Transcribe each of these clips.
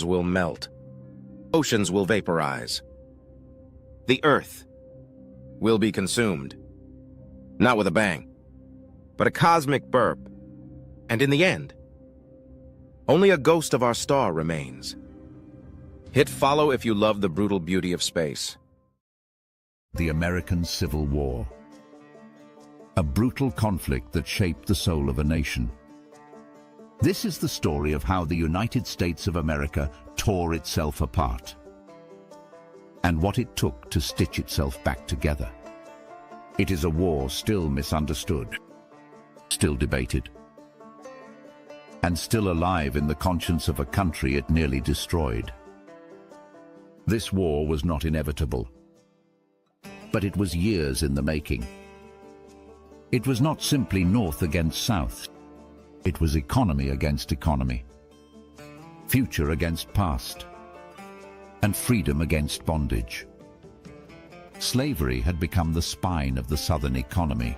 will melt. Oceans will vaporize. The Earth will be consumed. Not with a bang, but a cosmic burp. And in the end, only a ghost of our star remains. Hit follow if you love the brutal beauty of space. The American Civil War. A brutal conflict that shaped the soul of a nation. This is the story of how the United States of America tore itself apart, and what it took to stitch itself back together. It is a war still misunderstood, still debated, and still alive in the conscience of a country it nearly destroyed. This war was not inevitable, but it was years in the making. It was not simply North against South. It was economy against economy, future against past, and freedom against bondage. Slavery had become the spine of the Southern economy.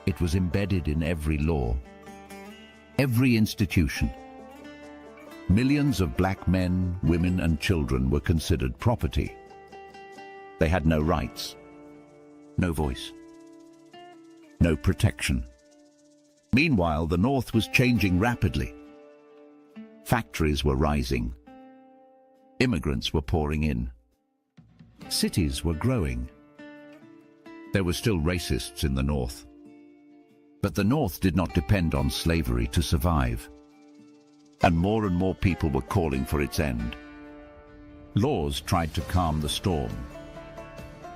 It was embedded in every law, every institution. Millions of black men, women, and children were considered property. They had no rights, no voice, no protection. Meanwhile, the North was changing rapidly. Factories were rising. Immigrants were pouring in. Cities were growing. There were still racists in the North. But the North did not depend on slavery to survive. And more people were calling for its end. Laws tried to calm the storm.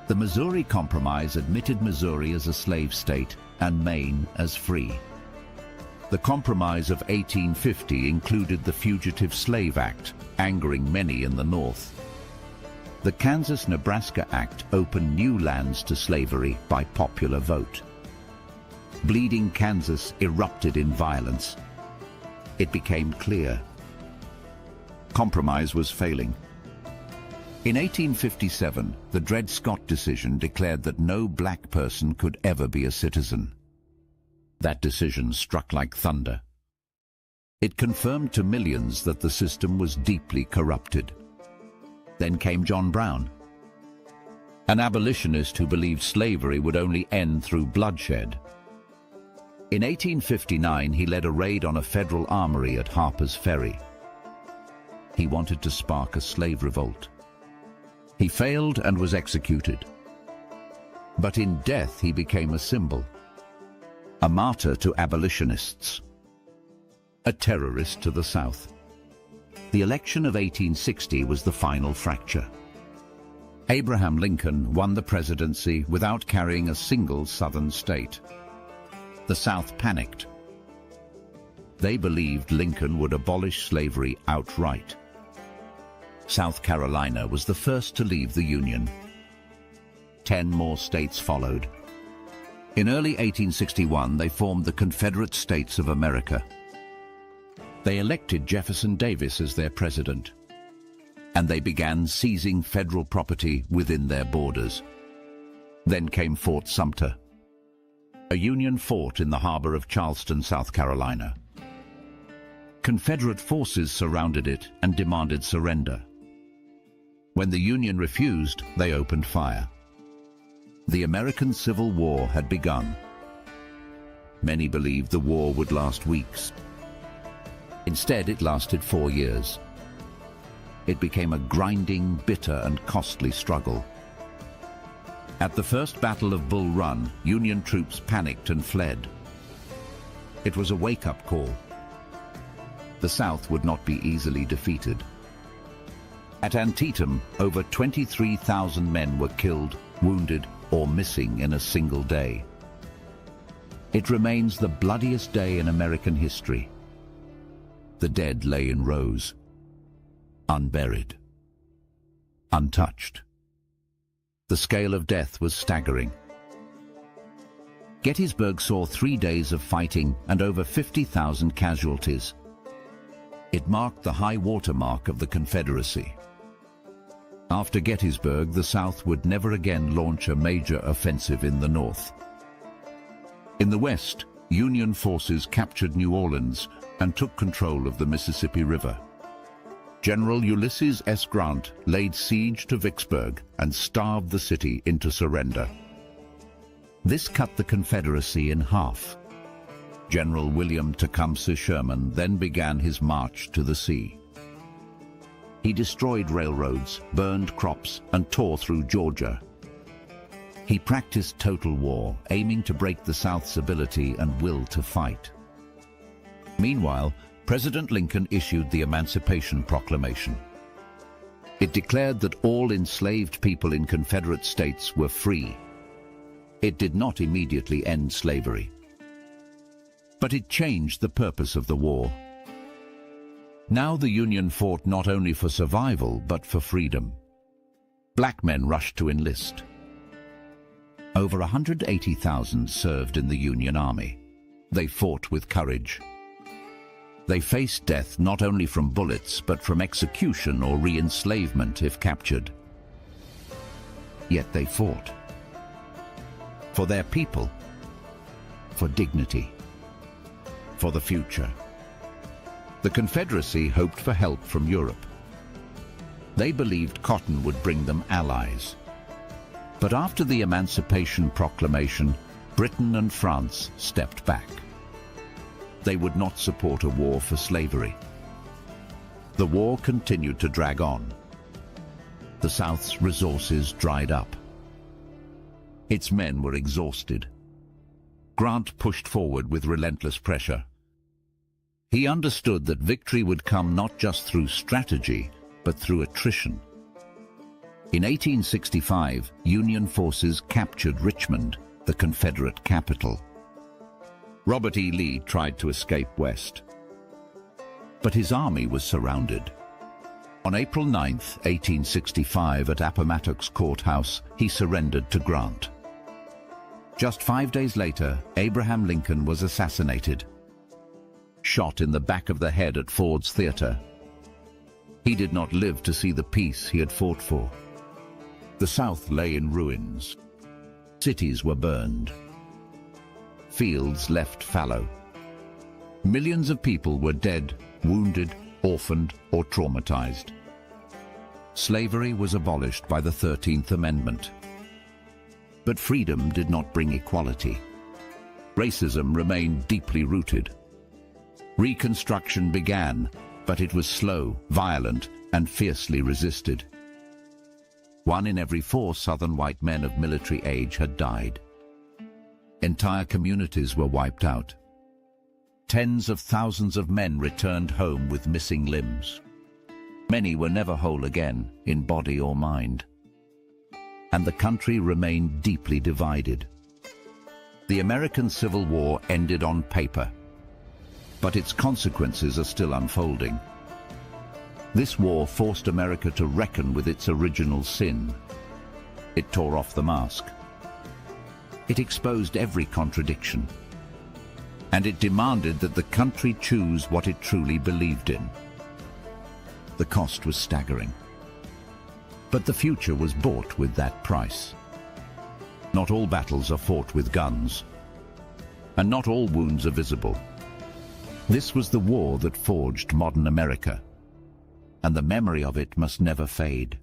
The Missouri Compromise admitted Missouri as a slave state and Maine as free. The Compromise of 1850 included the Fugitive Slave Act, angering many in the North. The Kansas-Nebraska Act opened new lands to slavery by popular vote. Bleeding Kansas erupted in violence. It became clear compromise was failing. In 1857, the Dred Scott decision declared that no black person could ever be a citizen. That decision struck like thunder. It confirmed to millions that the system was deeply corrupted. Then came John Brown, an abolitionist who believed slavery would only end through bloodshed. In 1859, he led a raid on a federal armory at Harper's Ferry. He wanted to spark a slave revolt. He failed and was executed. But in death, he became a symbol, a martyr to abolitionists, a terrorist to the South. The election of 1860 was the final fracture. Abraham Lincoln won the presidency without carrying a single Southern state. The South panicked. They believed Lincoln would abolish slavery outright. South Carolina was the first to leave the Union. 10 more states followed. In early 1861, they formed the Confederate States of America. They elected Jefferson Davis as their president, and they began seizing federal property within their borders. Then came Fort Sumter, a Union fort in the harbor of Charleston, South Carolina. Confederate forces surrounded it and demanded surrender. When the Union refused, they opened fire. The American Civil War had begun. Many believed the war would last weeks. Instead, it lasted 4 years. It became a grinding, bitter, and costly struggle. At the First Battle of Bull Run, Union troops panicked and fled. It was a wake-up call. The South would not be easily defeated. At Antietam, over 23,000 men were killed, wounded, or missing in a single day. It remains the bloodiest day in American history. The dead lay in rows, unburied, untouched. The scale of death was staggering. Gettysburg saw 3 days of fighting and over 50,000 casualties. It marked the high water mark of the Confederacy. After Gettysburg, the South would never again launch a major offensive in the North. In the West, Union forces captured New Orleans and took control of the Mississippi River. General Ulysses S. Grant laid siege to Vicksburg and starved the city into surrender. This cut the Confederacy in half. General William Tecumseh Sherman then began his march to the sea. He destroyed railroads, burned crops, and tore through Georgia. He practiced total war, aiming to break the South's ability and will to fight. Meanwhile, President Lincoln issued the Emancipation Proclamation. It declared that all enslaved people in Confederate states were free. It did not immediately end slavery, but it changed the purpose of the war. Now the Union fought not only for survival, but for freedom. Black men rushed to enlist. Over 180,000 served in the Union Army. They fought with courage. They faced death not only from bullets, but from execution or re-enslavement if captured. Yet they fought. For their people. For dignity. For the future. The Confederacy hoped for help from Europe. They believed cotton would bring them allies. But after the Emancipation Proclamation, Britain and France stepped back. They would not support a war for slavery. The war continued to drag on. The South's resources dried up. Its men were exhausted. Grant pushed forward with relentless pressure. He understood that victory would come not just through strategy, but through attrition. In 1865, Union forces captured Richmond, the Confederate capital. Robert E. Lee tried to escape west, but his army was surrounded. On April 9, 1865, at Appomattox Courthouse, he surrendered to Grant. Just 5 days later, Abraham Lincoln was assassinated, shot in the back of the head at Ford's Theater. He did not live to see the peace he had fought for. The South lay in ruins. Cities were burned. Fields left fallow. Millions of people were dead, wounded, orphaned, or traumatized. Slavery was abolished by the 13th Amendment. But freedom did not bring equality. Racism remained deeply rooted. Reconstruction began, but it was slow, violent, and fiercely resisted. 1 in every 4 Southern white men of military age had died. Entire communities were wiped out. Tens of thousands of men returned home with missing limbs. Many were never whole again, in body or mind. And the country remained deeply divided. The American Civil War ended on paper, but its consequences are still unfolding. This war forced America to reckon with its original sin. It tore off the mask. It exposed every contradiction. And it demanded that the country choose what it truly believed in. The cost was staggering. But the future was bought with that price. Not all battles are fought with guns. And not all wounds are visible. This was the war that forged modern America. And the memory of it must never fade.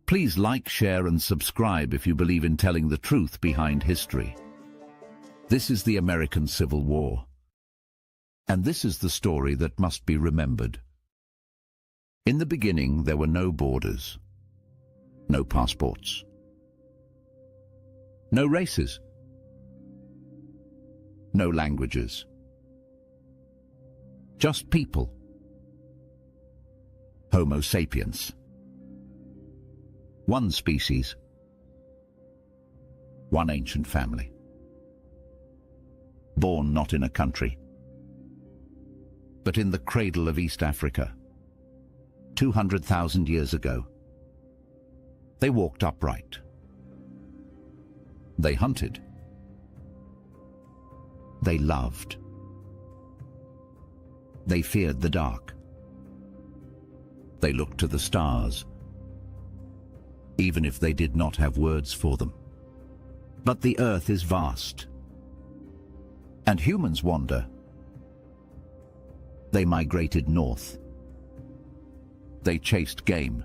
Please like, share, and subscribe if you believe in telling the truth behind history. This is the American Civil War. And this is the story that must be remembered. In the beginning, there were no borders, no passports, no races, no languages, just people. Homo sapiens. One species. One ancient family. Born not in a country, but in the cradle of East Africa. 200,000 years ago. They walked upright. They hunted. They loved. They feared the dark. They looked to the stars, even if they did not have words for them. But the earth is vast, and humans wander. They migrated north. they chased game.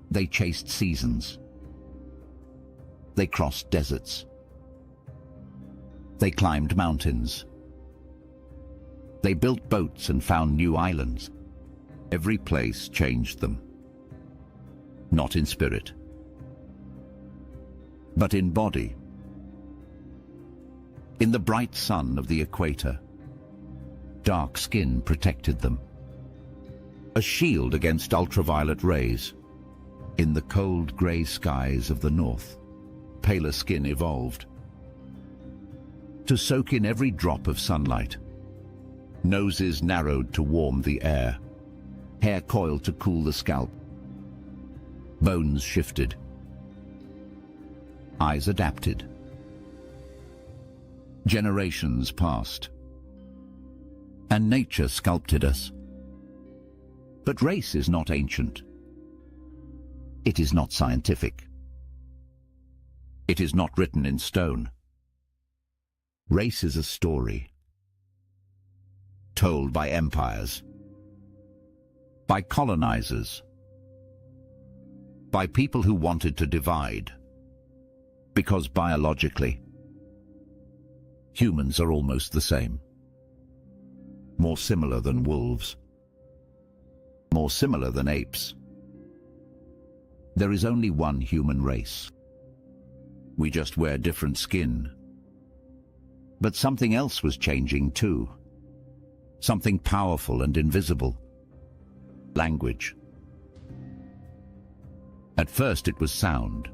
They chased seasons. They crossed deserts. They climbed mountains. They built boats and found new islands. Every place changed them. Not in spirit, but in body. In the bright sun of the equator, dark skin protected them. A shield against ultraviolet rays. In the cold grey skies of the north, paler skin evolved to soak in every drop of sunlight. Noses narrowed to warm the air, hair coiled to cool the scalp. Bones shifted. Eyes adapted. Generations passed, and nature sculpted us. But race is not ancient. It is not scientific. It is not written in stone. Race is a story told by empires, by colonizers, by people who wanted to divide, because biologically, humans are almost the same. More similar than wolves. More similar than apes. There is only one human race. We just wear different skin. But something else was changing too. Something powerful and invisible. Language. At first it was sound.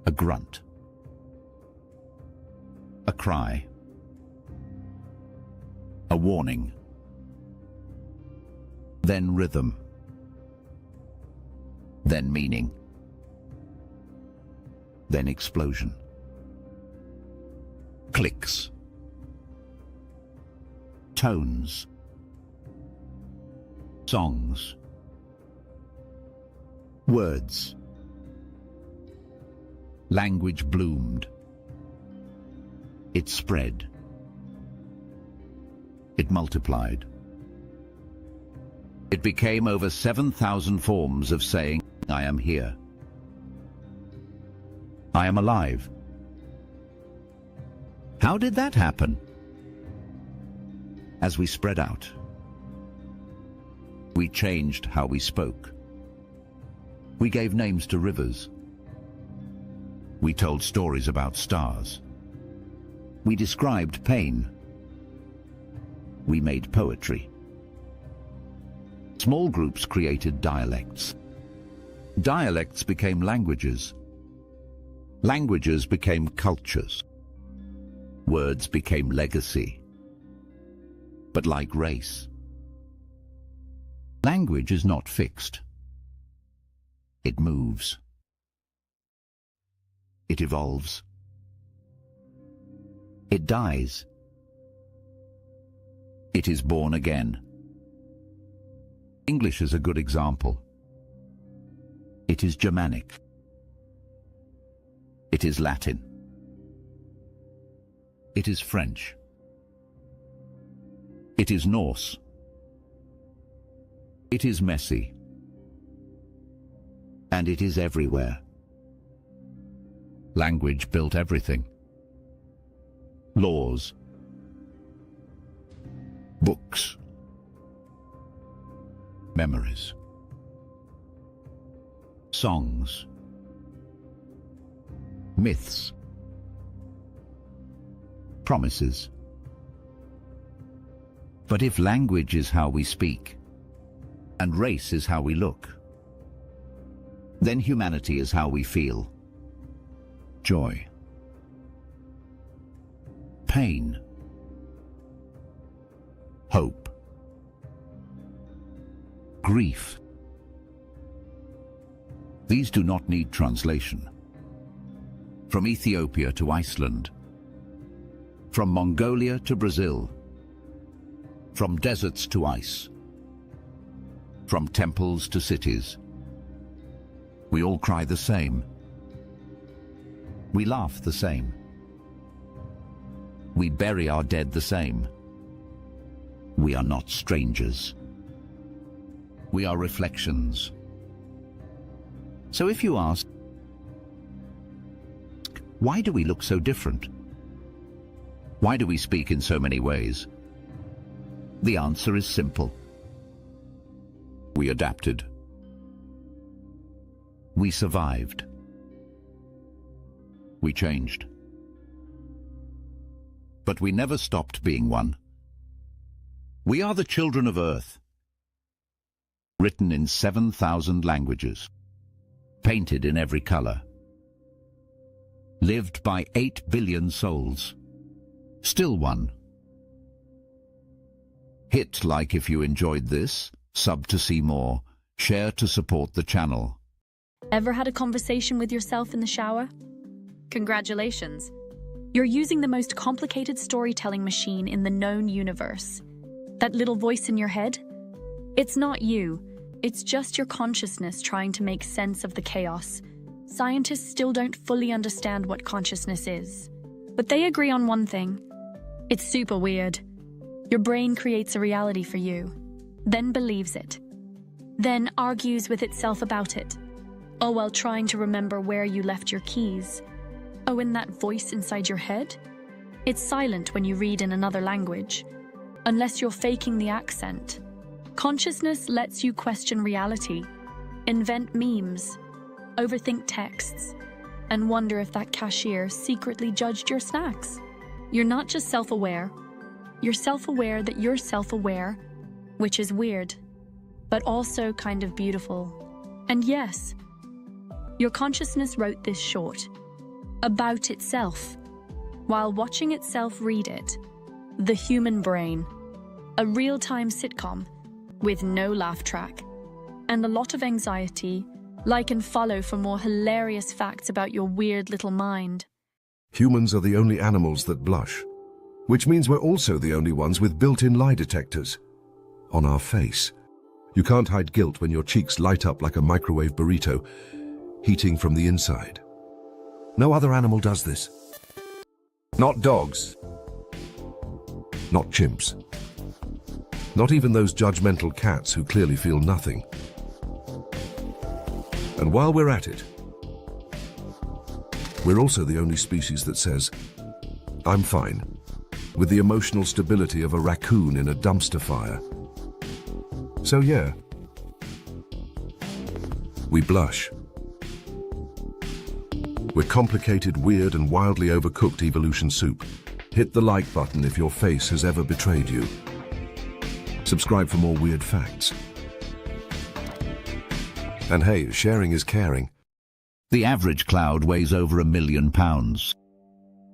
A grunt. A cry. A warning. Then rhythm. Then meaning. Then explosion. Clicks. Tones. Songs. Words. Language bloomed. It spread. It multiplied. It became over 7,000 forms of saying, I am here. I am alive. How did that happen? As we spread out, we changed how we spoke. We gave names to rivers. We told stories about stars. We described pain. We made poetry. Small groups created dialects. Dialects became languages. Languages became cultures. Words became legacy. But like race, language is not fixed. It moves. It evolves. It dies. It is born again. English is a good example. It is Germanic. It is Latin. It is French. It is Norse. It is messy. And it is everywhere. Language built everything. Laws. Books. Memories. Songs. Myths. Promises. But if language is how we speak, and race is how we look, then humanity is how we feel. Joy. Pain. Hope. Grief. These do not need translation. From Ethiopia to Iceland, from Mongolia to Brazil, from deserts to ice, from temples to cities, we all cry the same. We laugh the same. We bury our dead the same. We are not strangers. We are reflections. So if you ask, why do we look so different? Why do we speak in so many ways? The answer is simple. We adapted. We survived. We changed. But we never stopped being one. We are the children of Earth, written in 7,000 languages, painted in every color, lived by 8 billion souls, still one. Hit like if you enjoyed this, sub to see more, share to support the channel. Ever had a conversation with yourself in the shower? Congratulations. You're using the most complicated storytelling machine in the known universe. That little voice in your head? It's not you. It's just your consciousness trying to make sense of the chaos. Scientists still don't fully understand what consciousness is. But they agree on one thing. It's super weird. Your brain creates a reality for you, then believes it, then argues with itself about it, all while trying to remember where you left your keys. Oh, and that voice inside your head? It's silent when you read in another language, unless you're faking the accent. Consciousness lets you question reality, invent memes, overthink texts, and wonder if that cashier secretly judged your snacks. You're not just self-aware. You're self-aware that you're self-aware, which is weird, but also kind of beautiful. And yes, your consciousness wrote this short, about itself, while watching itself read it. The Human Brain, a real-time sitcom with no laugh track, and a lot of anxiety. Like and follow for more hilarious facts about your weird little mind. Humans are the only animals that blush, which means we're also the only ones with built-in lie detectors. On our face. You can't hide guilt when your cheeks light up like a microwave burrito, heating from the inside. No other animal does this. Not dogs. Not chimps. Not even those judgmental cats who clearly feel nothing. And while we're at it, we're also the only species that says, I'm fine, with the emotional stability of a raccoon in a dumpster fire. So yeah, we blush. We're complicated, weird, and wildly overcooked evolution soup. Hit the like button if your face has ever betrayed you. Subscribe for more weird facts. And hey, sharing is caring. The average cloud weighs over 1 million pounds.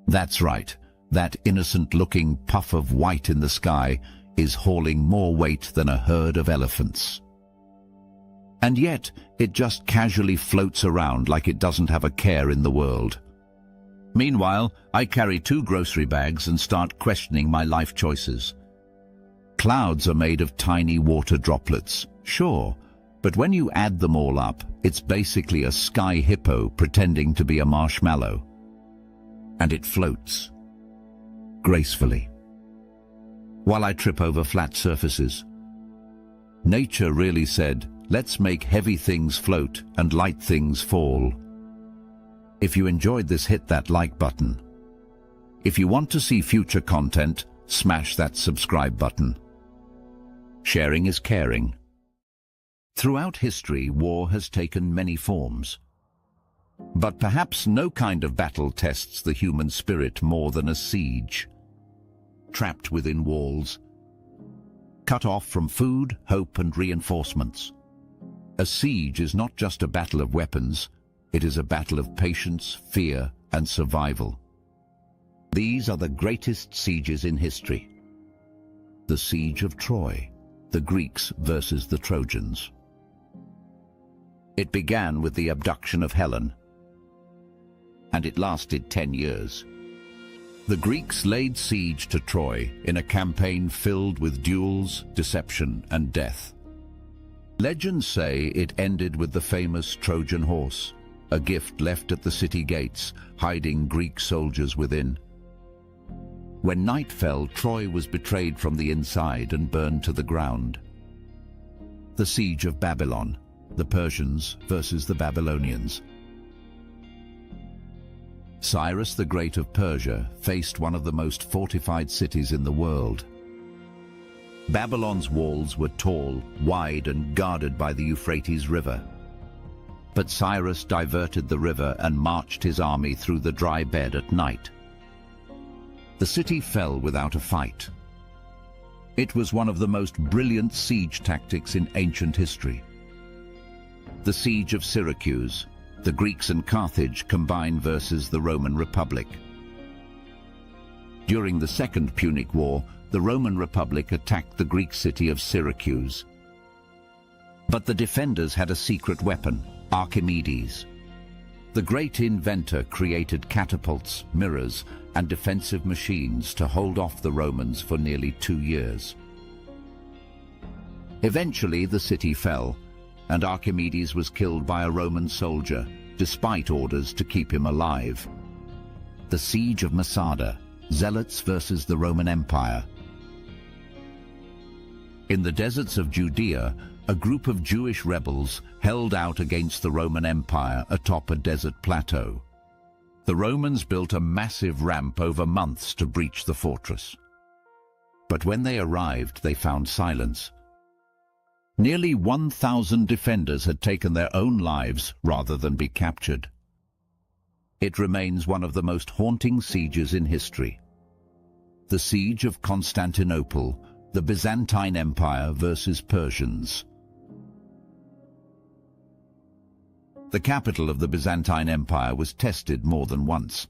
That's right, that innocent-looking puff of white in the sky is hauling more weight than a herd of elephants. And yet, it just casually floats around like it doesn't have a care in the world. Meanwhile, I carry 2 grocery bags and start questioning my life choices. Clouds are made of tiny water droplets, sure, but when you add them all up, it's basically a sky hippo pretending to be a marshmallow. And it floats. Gracefully. While I trip over flat surfaces. Nature really said, let's make heavy things float and light things fall. If you enjoyed this, hit that like button. If you want to see future content, smash that subscribe button. Sharing is caring. Throughout history, war has taken many forms. But perhaps no kind of battle tests the human spirit more than a siege. Trapped within walls, cut off from food, hope, and reinforcements. A siege is not just a battle of weapons, it is a battle of patience, fear, and survival. These are the greatest sieges in history. The Siege of Troy, the Greeks versus the Trojans. It began with the abduction of Helen, and it lasted 10 years. The Greeks laid siege to Troy in a campaign filled with duels, deception, and death. Legends say it ended with the famous Trojan horse, a gift left at the city gates, hiding Greek soldiers within. When night fell, Troy was betrayed from the inside and burned to the ground. The Siege of Babylon, the Persians versus the Babylonians. Cyrus the Great of Persia faced one of the most fortified cities in the world. Babylon's walls were tall, wide, and guarded by the Euphrates River. But Cyrus diverted the river and marched his army through the dry bed at night. The city fell without a fight. It was one of the most brilliant siege tactics in ancient history. The Siege of Syracuse, the Greeks and Carthage combined versus the Roman Republic. During the Second Punic War, the Roman Republic attacked the Greek city of Syracuse. But the defenders had a secret weapon, Archimedes. The great inventor created catapults, mirrors, and defensive machines to hold off the Romans for nearly 2 years. Eventually, the city fell, and Archimedes was killed by a Roman soldier, despite orders to keep him alive. The Siege of Masada, Zealots versus the Roman Empire. In the deserts of Judea, a group of Jewish rebels held out against the Roman Empire atop a desert plateau. The Romans built a massive ramp over months to breach the fortress. But when they arrived, they found silence. Nearly 1,000 defenders had taken their own lives rather than be captured. It remains one of the most haunting sieges in history. The Siege of Constantinople, the Byzantine Empire versus Persians. The capital of the Byzantine Empire was tested more than once.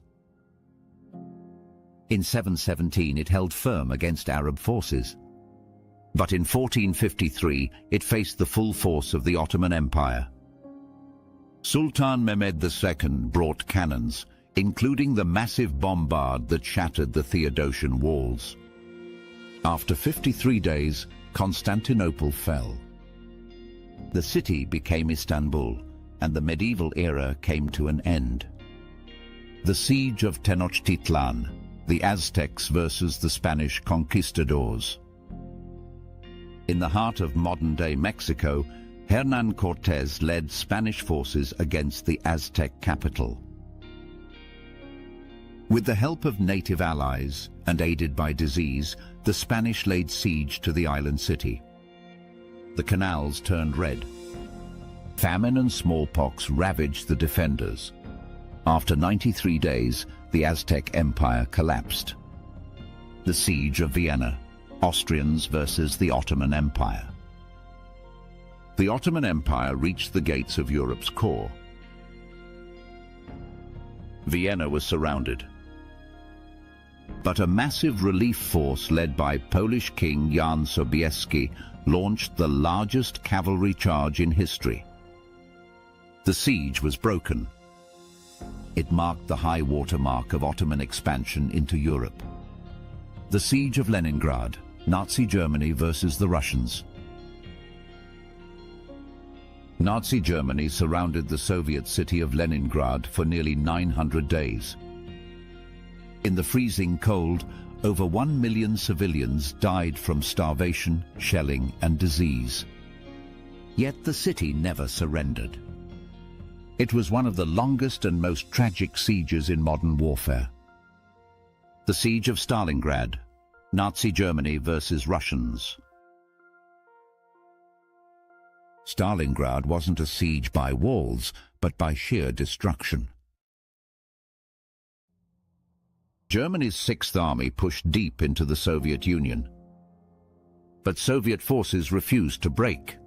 In 717 it held firm against Arab forces. But in 1453 it faced the full force of the Ottoman Empire. Sultan Mehmed II brought cannons, including the massive bombard that shattered the Theodosian walls. After 53 days, Constantinople fell. The city became Istanbul, and the medieval era came to an end. The Siege of Tenochtitlan, the Aztecs versus the Spanish conquistadors. In the heart of modern-day Mexico, Hernán Cortés led Spanish forces against the Aztec capital. With the help of native allies and aided by disease, the Spanish laid siege to the island city. The canals turned red. Famine and smallpox ravaged the defenders. After 93 days, the Aztec Empire collapsed. The Siege of Vienna, Austrians versus the Ottoman Empire. The Ottoman Empire reached the gates of Europe's core. Vienna was surrounded. But a massive relief force led by Polish King Jan Sobieski launched the largest cavalry charge in history. The siege was broken. It marked the high water mark of Ottoman expansion into Europe. The Siege of Leningrad, Nazi Germany versus the Russians. Nazi Germany surrounded the Soviet city of Leningrad for nearly 900 days. In the freezing cold, over 1 million civilians died from starvation, shelling, and disease. Yet the city never surrendered. It was one of the longest and most tragic sieges in modern warfare. The Siege of Stalingrad, Nazi Germany versus Russians. Stalingrad wasn't a siege by walls, but by sheer destruction. Germany's Sixth Army pushed deep into the Soviet Union. But Soviet forces refused to break.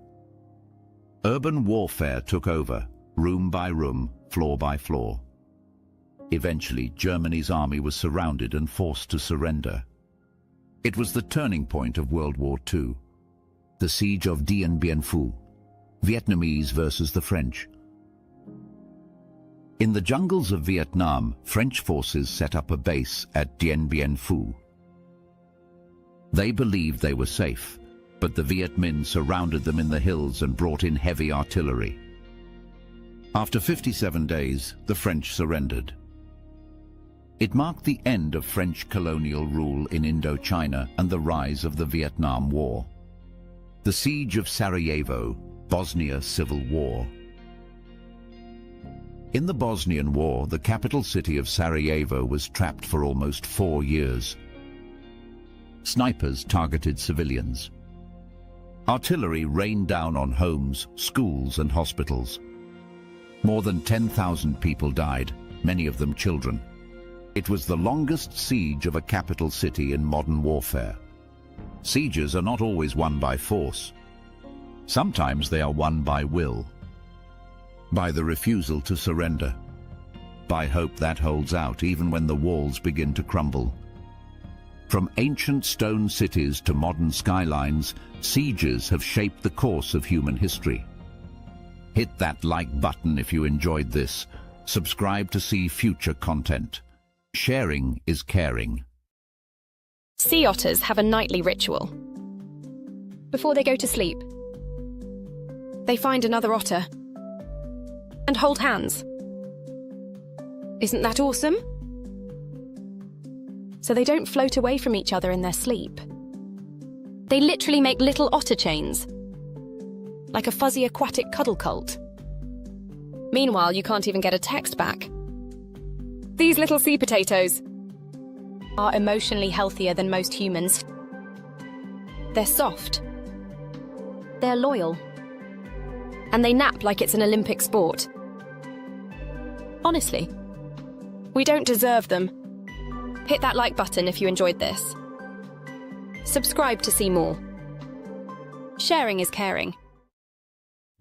Urban warfare took over, room by room, floor by floor. Eventually, Germany's army was surrounded and forced to surrender. It was the turning point of World War II. The Siege of Dien Bien Phu, Vietnamese versus the French. In the jungles of Vietnam, French forces set up a base at Dien Bien Phu. They believed they were safe, but the Viet Minh surrounded them in the hills and brought in heavy artillery. After 57 days, the French surrendered. It marked the end of French colonial rule in Indochina and the rise of the Vietnam War. The Siege of Sarajevo, Bosnia Civil War. In the Bosnian War, the capital city of Sarajevo was trapped for almost 4 years. Snipers targeted civilians. Artillery rained down on homes, schools, and hospitals. More than 10,000 people died, many of them children. It was the longest siege of a capital city in modern warfare. Sieges are not always won by force. Sometimes they are won by will, by the refusal to surrender, by hope that holds out even when the walls begin to crumble. From ancient stone cities to modern skylines, sieges have shaped the course of human history. Hit that like button if you enjoyed this. Subscribe to see future content. Sharing is caring. Sea otters have a nightly ritual. Before they go to sleep, they find another otter and hold hands. Isn't that awesome? So they don't float away from each other in their sleep. They literally make little otter chains, like a fuzzy aquatic cuddle cult. Meanwhile, you can't even get a text back. These little sea potatoes are emotionally healthier than most humans. They're soft. They're loyal. And they nap like it's an Olympic sport. Honestly, we don't deserve them. Hit that like button if you enjoyed this. Subscribe to see more. Sharing is caring.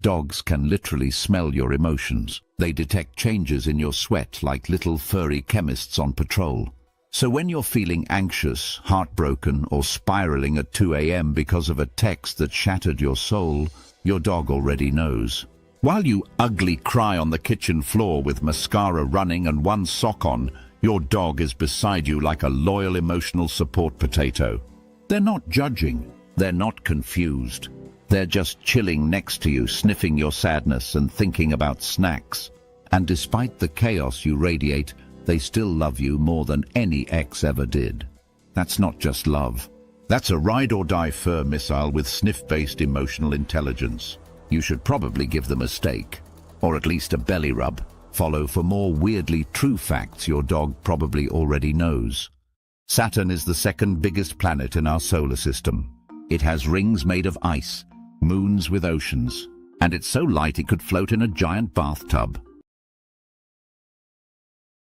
Dogs can literally smell your emotions. They detect changes in your sweat like little furry chemists on patrol. So when you're feeling anxious, heartbroken, or spiraling at 2 a.m. because of a text that shattered your soul, your dog already knows. While you ugly cry on the kitchen floor with mascara running and one sock on, your dog is beside you like a loyal emotional support potato. They're not judging. They're not confused. They're just chilling next to you, sniffing your sadness and thinking about snacks. And despite the chaos you radiate, they still love you more than any ex ever did. That's not just love. That's a ride-or-die fur missile with sniff-based emotional intelligence. You should probably give them a steak, or at least a belly rub. Follow for more weirdly true facts your dog probably already knows. Saturn is the second biggest planet in our solar system. It has rings made of ice, moons with oceans, and it's so light it could float in a giant bathtub.